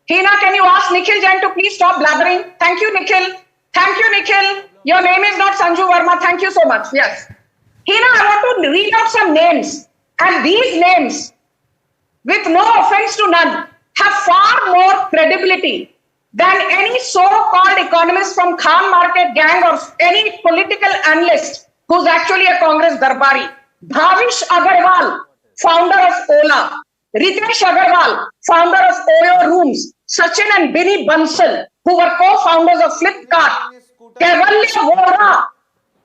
Hina, can you ask Nikhil Jain to please stop blabbering? Thank you, Nikhil. Thank you, Nikhil. Your name is not Sanju Verma. Thank you so much. Yes. Hina, I want to read out some names. And these names, with no offense to none, have far more credibility than any so-called economist from Khan Market gang or any political analyst who's actually a Congress Darbari. Bhavish Agarwal, founder of Ola. Ritesh Agarwal, founder of Oyo Rooms. Sachin and Binny Bansal, who were co-founders of Flipkart. Kevalya Vora,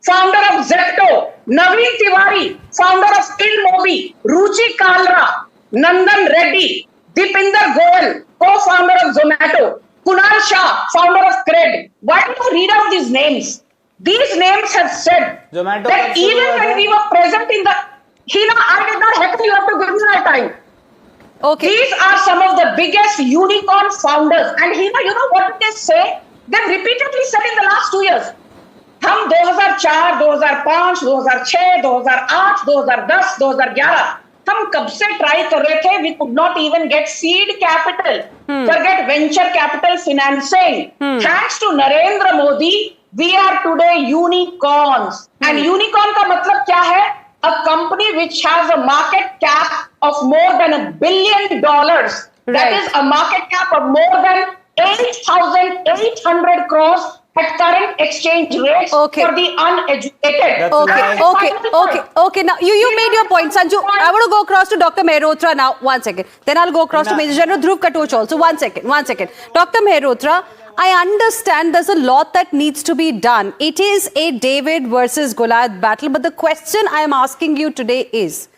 founder of Zepto. Naveen Tiwari, founder of Ilmobi. Ruchi Kalra. Nandan Reddy. Dipinder Goyal, co-founder of Zomato. Kunal Shah, founder of Cred. Why do you read out these names? These names have said Zomato that even when we were present in the... Hina, I did not heckle, you have to give me my time. Okay. These are some of the biggest unicorn founders. And Hina, you know what they say? They've repeatedly said in the last 2 years. हम 2004, 2005, 2006, 2008, 2010, 2011 हम कब से try कर रहे थे? We could not even get seed capital, forget venture capital financing. Thanks to Narendra Modi, we are today unicorns. And unicorn का मतलब क्या है? A company which has a market cap of more than $1 billion. That is a market cap of more than 8,800 crores at current exchange rates for the uneducated. Okay. Now, you made your point, Sanju. I want to go across to Dr. Mehrotra now. 1 second. Then I'll go across to Major General Dhruv Katoch also. 1 second. Dr. Mehrotra, I understand there's a lot that needs to be done. It is a David versus Goliath battle. But the question I am asking you today is,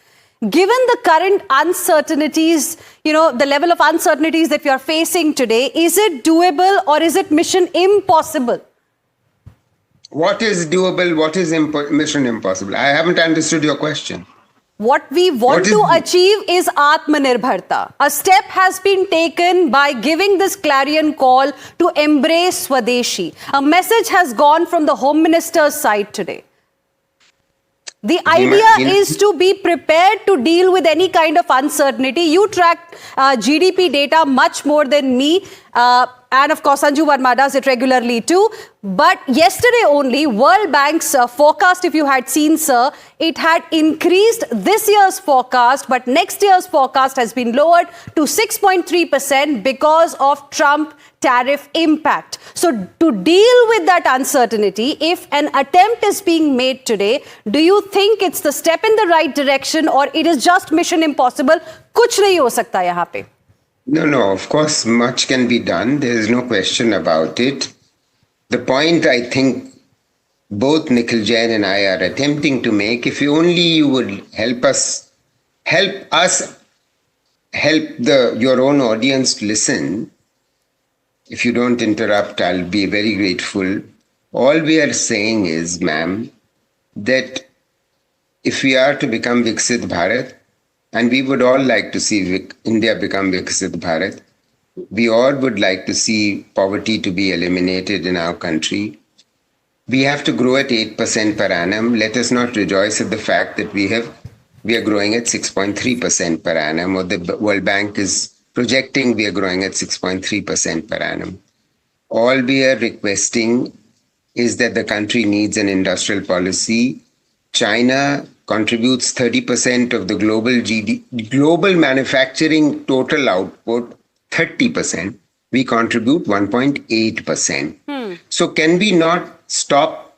given the current uncertainties, the level of uncertainties that we are facing today, is it doable or is it mission impossible? What is doable? What is mission impossible? I haven't understood your question. What we want to achieve is Atmanirbharta. A step has been taken by giving this clarion call to embrace Swadeshi. A message has gone from the Home Minister's side today. The idea is to be prepared to deal with any kind of uncertainty. You track GDP data much more than me. And of course, Sanju Verma does it regularly too. But yesterday only, World Bank's forecast, if you had seen, sir, it had increased this year's forecast, but next year's forecast has been lowered to 6.3% because of Trump tariff impact. So to deal with that uncertainty, if an attempt is being made today, do you think it's the step in the right direction or it is just mission impossible? Kuch nahi ho sakta yahan pe. No, of course, much can be done. There is no question about it. The point I think both Nikhil Jain and I are attempting to make, if only you would help your own audience to listen. If you don't interrupt, I'll be very grateful. All we are saying is, ma'am, that if we are to become Viksit Bharat, and we would all like to see India become Viksit Bharat, we all would like to see poverty to be eliminated in our country. We have to grow at 8% per annum. Let us not rejoice at the fact that we are growing at 6.3% per annum, or the World Bank is projecting we are growing at 6.3% per annum. All we are requesting is that the country needs an industrial policy. China contributes 30% of the global manufacturing total output, 30%. We contribute 1.8%. So can we not stop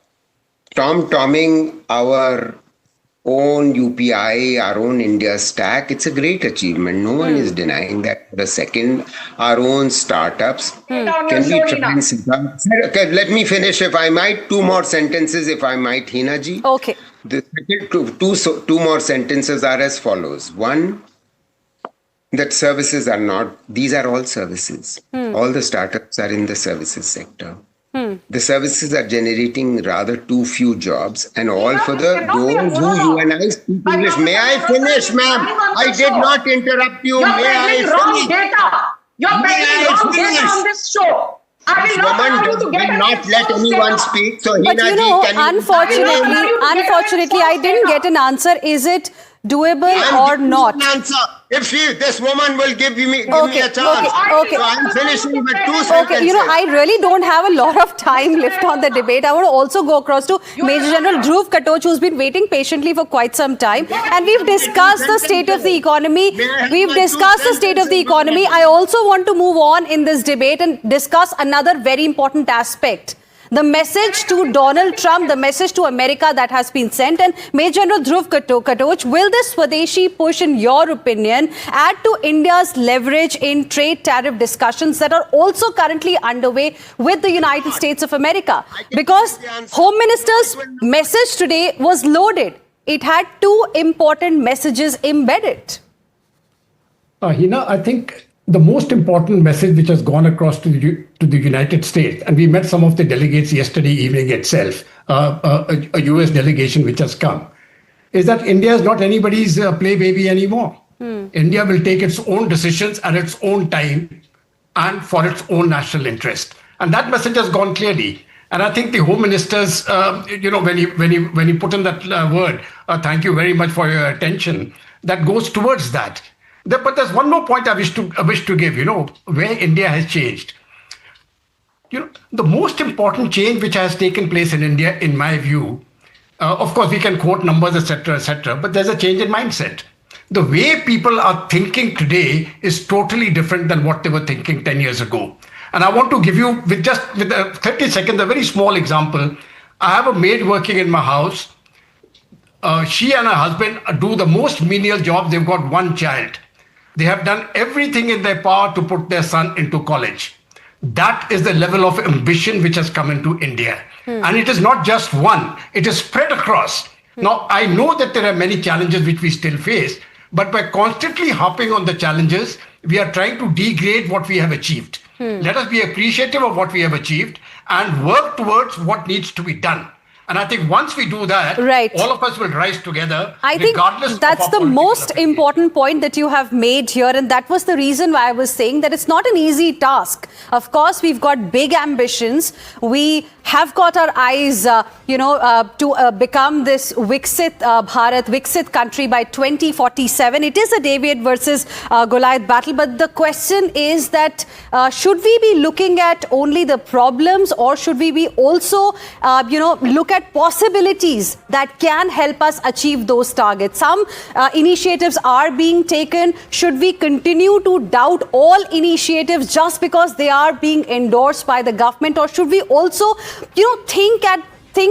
tom-tomming our own UPI, our own India stack? It's a great achievement. No one is denying that for a second. Our own startups. Can we try and sit down? Okay, let me finish if I might. 2 more sentences if I might, Hina ji. Okay. The second two more sentences are as follows. One, that services are not, these are all services. All the startups are in the services sector. The services are generating rather too few jobs, and all for those who you and I speak English. May I finish, ma'am? I did not interrupt you. May I finish? You're peddling wrong data on this show. This woman will not let anyone speak. So, but unfortunately, I didn't get an answer. Is it doable or not? if this woman will give me a chance. Okay. So I'm finishing with two sentences. Okay, I really don't have a lot of time left on the debate. I want to also go across to Major General Dhruv Katoch, who's been waiting patiently for quite some time. And we've discussed the state of the economy. We've discussed the state of the economy. I also want to move on in this debate and discuss another very important aspect. The message to Donald Trump, the message to America that has been sent. And Major General Dhruv Katoch, will this Swadeshi push, in your opinion, add to India's leverage in trade tariff discussions that are also currently underway with the United States of America? Because Home Minister's message today was loaded. It had two important messages embedded. Hina, I think the most important message which has gone across to the United States, and we met some of the delegates yesterday evening itself, a US delegation which has come, is that India is not anybody's play baby anymore. India will take its own decisions at its own time and for its own national interest. And that message has gone clearly. And I think the Home Minister's, when he put in that word, thank you very much for your attention, that goes towards that. But there's one more point I wish to give, where India has changed. The most important change which has taken place in India, in my view, of course, we can quote numbers, etc., but there's a change in mindset. The way people are thinking today is totally different than what they were thinking 10 years ago. And I want to give you, with 30 seconds, a very small example. I have a maid working in my house. She and her husband do the most menial job. They've got one child. They have done everything in their power to put their son into college. That is the level of ambition which has come into India. And it is not just one, it is spread across. Now, I know that there are many challenges which we still face, but by constantly harping on the challenges, we are trying to degrade what we have achieved. Let us be appreciative of what we have achieved and work towards what needs to be done. And I think once we do that, all of us will rise together. I think that's the most important point that you have made here. And that was the reason why I was saying that it's not an easy task. Of course, we've got big ambitions. We have got our eyes, to become this Viksit Bharat, Viksit country by 2047. It is a David versus Goliath battle. But the question is that should we be looking at only the problems, or should we be also, look at possibilities that can help us achieve those targets? Some initiatives are being taken. Should we continue to doubt all initiatives just because they are being endorsed by the government, or should we also, think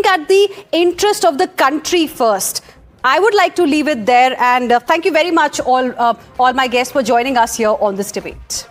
at the interest of the country first? I would like to leave it there, and thank you very much all my guests for joining us here on this debate.